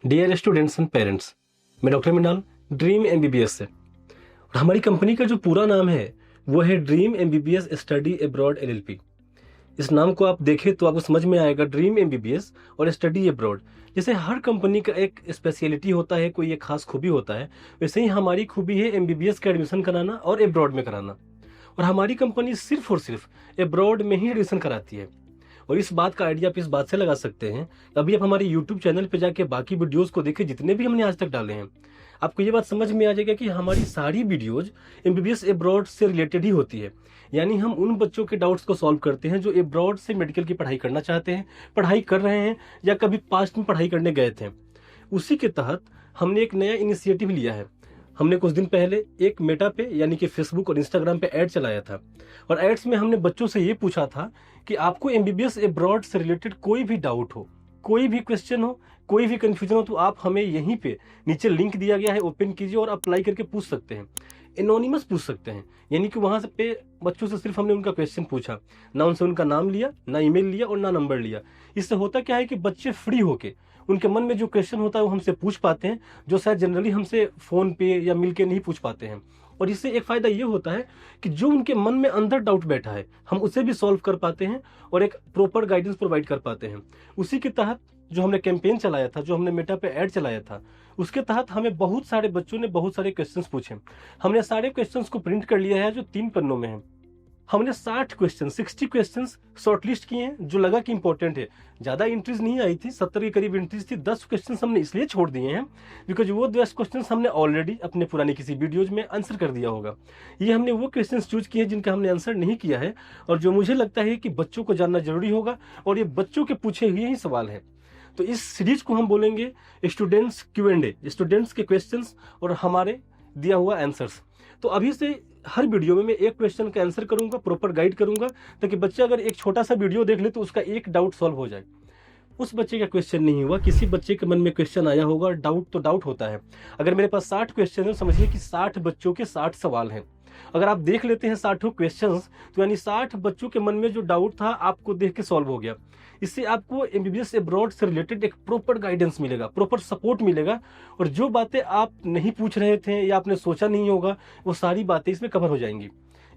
Dear students and parents, मैं doctor Mrinal dream MBBS से। और हमारी कंपनी का जो पूरा नाम है वो है dream MBBS study abroad LLP. इस नाम को आप देखें तो आपको समझ में आएगा, ड्रीम एमबीबीएस और स्टडी अब्रॉड। जैसे हर कंपनी का एक स्पेशलिटी होता है, कोई एक खास खूबी होता है, वैसे ही हमारी खूबी है एमबीबीएस का एडमिशन कराना और अब्रॉड में कराना। और हमारी कंपनी सिर्फ और सिर्फ अब्रॉड में ही एडमिशन कराती है। और इस बात का आइडिया आप इस बात से लगा सकते हैं, अभी आप हमारे यूट्यूब चैनल पे जाके बाकी वीडियोस को देखें, जितने भी हमने आज तक डाले हैं, आपको ये बात समझ में आ जाएगा कि हमारी सारी वीडियोज एमबीबीएस अब्रॉड से रिलेटेड ही होती है। यानी हम उन बच्चों के डाउट्स को सॉल्व करते हैं जो अब्रॉड से मेडिकल की पढ़ाई करना चाहते हैं, पढ़ाई कर रहे हैं या कभी पास्ट में पढ़ाई करने गए थे। उसी के तहत हमने एक नया इनिशिएटिव लिया है। हमने कुछ दिन पहले एक मेटा पे यानी कि फेसबुक और इंस्टाग्राम पे ऐड चलाया था। और एड्स में हमने बच्चों से ये पूछा था कि आपको एमबीबीएस अब्रॉड से रिलेटेड कोई भी डाउट हो, कोई भी क्वेश्चन हो, कोई भी कंफ्यूजन हो, तो आप हमें यहीं पे नीचे लिंक दिया गया है, ओपन कीजिए और अप्लाई करके पूछ सकते हैं। एनोनिमस पूछ सकते हैं, यानी कि वहां से पे बच्चों से सिर्फ हमने उनका क्वेश्चन पूछा, ना उनसे उनका नाम लिया, ना ईमेल लिया और ना नंबर लिया। इससे होता क्या है कि बच्चे फ्री होके उनके मन में जो क्वेश्चन होता है वो हमसे पूछ पाते हैं, जो शायद जनरली हमसे फोन पे या मिल के नहीं पूछ पाते हैं। और इससे एक फायदा ये होता है कि जो उनके मन में अंदर डाउट बैठा है, हम उसे भी सॉल्व कर पाते हैं और एक प्रॉपर गाइडेंस प्रोवाइड कर पाते हैं। उसी के तहत जो हमने कैंपेन चलाया था, जो हमने मेटा पे ऐड चलाया था, उसके तहत हमें बहुत सारे बच्चों ने बहुत सारे क्वेश्चंस पूछे। हमने सारे क्वेश्चंस को प्रिंट कर लिया है, जो 3 पन्नों में है। हमने 60 क्वेश्चंस शॉर्टलिस्ट किए हैं, जो लगा कि इंपॉर्टेंट है। ज्यादा एंट्रीज नहीं आई थी, 70 के करीब एंट्रीज थी। 10 क्वेश्चंस हमने इसलिए छोड़ दिए हैं बिकॉज वो 10 क्वेश्चंस हमने ऑलरेडी अपने पुराने किसी वीडियोज में आंसर कर दिया होगा। ये हमने वो क्वेश्चंस चूज किए जिनका हमने आंसर नहीं किया है और जो मुझे लगता है कि बच्चों को जानना जरूरी होगा, और ये बच्चों के पूछे हुए ही सवाल है। तो इस सीरीज को हम बोलेंगे स्टूडेंट्स Q&A, स्टूडेंट्स के क्वेश्चंस और हमारे दिया हुआ आंसर्स। तो अभी से हर वीडियो में मैं एक क्वेश्चन का आंसर करूंगा, प्रॉपर गाइड करूंगा, ताकि बच्चा अगर एक छोटा सा वीडियो देख ले तो उसका एक डाउट सॉल्व हो जाए। उस बच्चे का क्वेश्चन नहीं हुआ, किसी बच्चे के मन में क्वेश्चन आया होगा। डाउट तो डाउट होता है। अगर मेरे पास 60 क्वेश्चन है, समझिए कि 60 बच्चों के 60 सवाल हैं। अगर आप देख लेते हैं 60 क्वेश्चंस, तो यानी 60 बच्चों के मन में जो डाउट था आपको देख के सॉल्व हो गया। इससे आपको एमबीबीएस अब्रॉड से रिलेटेड एक प्रॉपर गाइडेंस मिलेगा, प्रॉपर सपोर्ट मिलेगा। और जो बातें आप नहीं पूछ रहे थे या आपने सोचा नहीं होगा, वो सारी बातें इसमें कवर हो जाएंगी।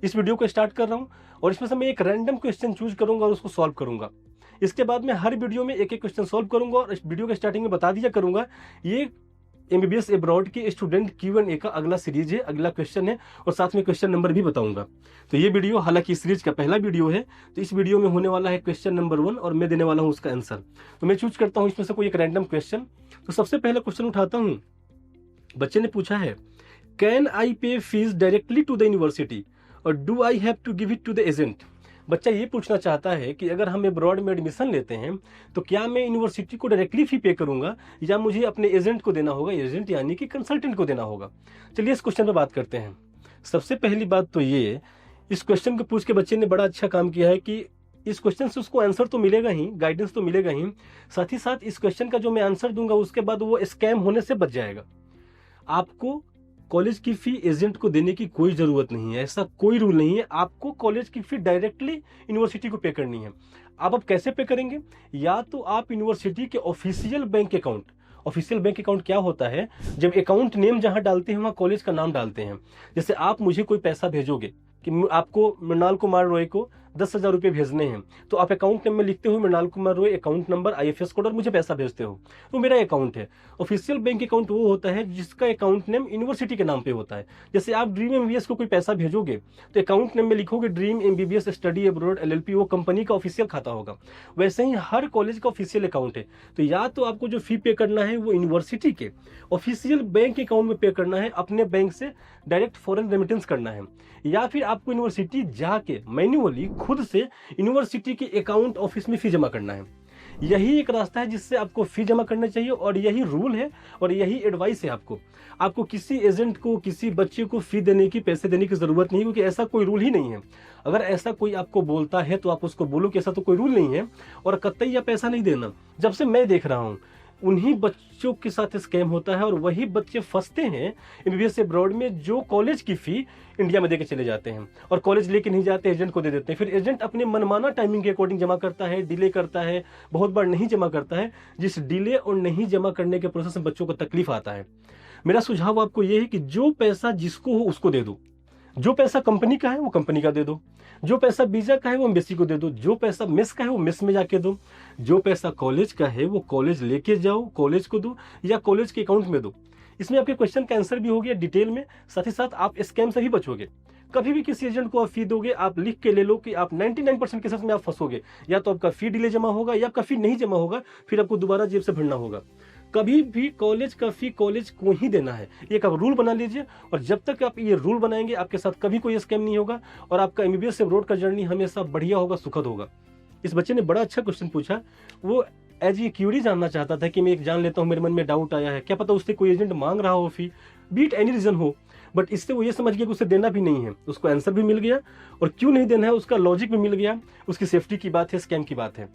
इस वीडियो को स्टार्ट कर रहा हूँ और इसमें से मैं एक रैंडम क्वेश्चन चूज करूंगा और उसको सॉल्व करूंगा। इसके बाद मैं हर वीडियो में एक एक क्वेश्चन सॉल्व करूंगा और इस वीडियो के स्टार्टिंग में बता दिया करूंगा ये एमबीबीएस अब्रॉड की स्टूडेंट Q&A का अगला सीरीज है, अगला क्वेश्चन है, और साथ में क्वेश्चन नंबर भी बताऊंगा। तो ये वीडियो हालांकि इस सीरीज का पहला वीडियो है, तो इस वीडियो में होने वाला है क्वेश्चन नंबर 1 और मैं देने वाला हूं उसका आंसर। तो मैं चूज करता हूं इसमें से कोई एक रैंडम क्वेश्चन। तो सबसे पहला क्वेश्चन उठाता हूं। बच्चे ने पूछा है, can I pay fees directly to the university or do I have to give it to the agent. बच्चा ये पूछना चाहता है कि अगर हम अब्रॉड में एडमिशन लेते हैं तो क्या मैं यूनिवर्सिटी को डायरेक्टली फी पे करूंगा या मुझे अपने एजेंट को देना होगा, एजेंट यानी कि कंसल्टेंट को देना होगा। चलिए इस क्वेश्चन पर बात करते हैं। सबसे पहली बात तो ये, इस क्वेश्चन को पूछ के बच्चे ने बड़ा अच्छा काम किया है कि इस क्वेश्चन से उसको आंसर तो मिलेगा ही, गाइडेंस तो मिलेगा ही, साथ ही साथ इस क्वेश्चन का जो मैं आंसर दूंगा उसके बाद वो स्कैम होने से बच जाएगा। आपको कॉलेज की फी एजेंट को देने की कोई जरूरत नहीं है, ऐसा कोई रूल नहीं है। आपको कॉलेज की फी डायरेक्टली यूनिवर्सिटी को पे करनी है। अब आप कैसे पे करेंगे? या तो आप यूनिवर्सिटी के official bank account, official bank account क्या होता है, जब अकाउंट नेम जहां डालते हैं वहां कॉलेज का नाम डालते हैं। जैसे आप मुझे कोई पैसा भेजोगे कि आपको मृणाल कुमार रॉय को 10,000 रुपए भेजने हैं, तो आप अकाउंट नेम में लिखते हो Mrinal Kumar Roy, account number, IFS code और मुझे पैसा भेजते हो, तो मेरा अकाउंट है। ऑफिशियल बैंक अकाउंट वो होता है जिसका अकाउंट नेम यूनिवर्सिटी के नाम पे होता है। जैसे आप ड्रीम एमबीबीएस को कोई पैसा भेजोगे तो अकाउंट नेम में लिखोगे dream MBBS study abroad LLP, वो कंपनी का ऑफिशियल खाता होगा। वैसे ही हर कॉलेज का ऑफिशियल अकाउंट है। तो या तो आपको जो फी पे करना है वो यूनिवर्सिटी के ऑफिशियल बैंक अकाउंट में पे करना है, अपने बैंक से डायरेक्ट फॉरेन रेमिटेंस करना है, या फिर आपको यूनिवर्सिटी जाके मैन्युअली खुद से यूनिवर्सिटी के अकाउंट ऑफिस में फी जमा करना है। यही एक रास्ता है जिससे आपको फी जमा करना चाहिए और यही रूल है और यही एडवाइस है आपको किसी एजेंट को, किसी बच्चे को फी देने की, पैसे देने की जरूरत नहीं, क्योंकि ऐसा कोई रूल ही नहीं है। अगर ऐसा कोई आपको बोलता है तो आप उसको बोलो कि ऐसा तो कोई रूल नहीं है और कतई या पैसा नहीं देना। जब से मैं देख रहा हूं उन्हीं बच्चों के साथ स्कैम होता है और वही बच्चे फंसते हैं एमबीबीएस अब्रॉड में, जो कॉलेज की फी इंडिया में देके चले जाते हैं और कॉलेज लेके नहीं जाते, एजेंट को दे देते हैं। फिर एजेंट अपने मनमाना टाइमिंग के अकॉर्डिंग जमा करता है, डिले करता है, बहुत बार नहीं जमा करता है, जिस डिले और नहीं जमा करने के प्रोसेस में बच्चों को तकलीफ आता है। मेरा सुझाव आपको यह है कि जो पैसा जिसको हो उसको दे दो। जो पैसा कंपनी का है वो कंपनी का दे दो, जो पैसा वीजा का है वो एम्बेसी को दे दो, जो पैसा मेस का है वो मेस में जाके दो, जो पैसा कॉलेज का है वो कॉलेज लेके जाओ, कॉलेज को दो या कॉलेज के अकाउंट में दो। इसमें आपके क्वेश्चन का आंसर भी हो गया डिटेल में, साथ ही साथ आप स्कैम से भी बचोगे। कभी भी किसी एजेंट को आप फी दोगे, आप लिख के ले लो कि आप 99% केसेस में आप फंसोगे, या तो आपका फी डिले जमा होगा या आपका फी नहीं जमा होगा, फिर आपको दोबारा जेब से भरना होगा। कभी भी कॉलेज का फी कॉलेज को ही देना है, एक आप रूल बना लीजिए, और जब तक आप ये रूल बनाएंगे आपके साथ कभी कोई स्कैम नहीं होगा और आपका एमबीबीएस अब्रॉड का जर्नी हमेशा बढ़िया होगा, सुखद होगा। इस बच्चे ने बड़ा अच्छा क्वेश्चन पूछा, वो एज ए क्यूरी जानना चाहता था कि मैं एक जान लेता हूं, मेरे मन में डाउट आया है, क्या पता उससे कोई एजेंट मांग रहा हो फी, बीट एनी रीजन हो, बट इससे वो ये समझ गया कि उसे देना भी नहीं है, उसको आंसर भी मिल गया और क्यों नहीं देना है उसका लॉजिक भी मिल गया, उसकी सेफ्टी की बात है, स्कैम की बात है।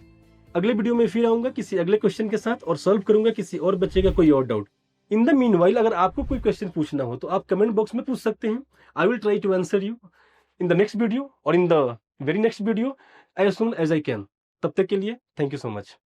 अगले वीडियो में फिर आऊंगा किसी अगले क्वेश्चन के साथ और सॉल्व करूंगा किसी और बच्चे का कोई और डाउट। इन द मीनवाइल अगर आपको कोई क्वेश्चन पूछना हो तो आप कमेंट बॉक्स में पूछ सकते हैं। I will try to answer you in the next video और in the very next video as soon as I can. तब तक के लिए थैंक यू सो मच।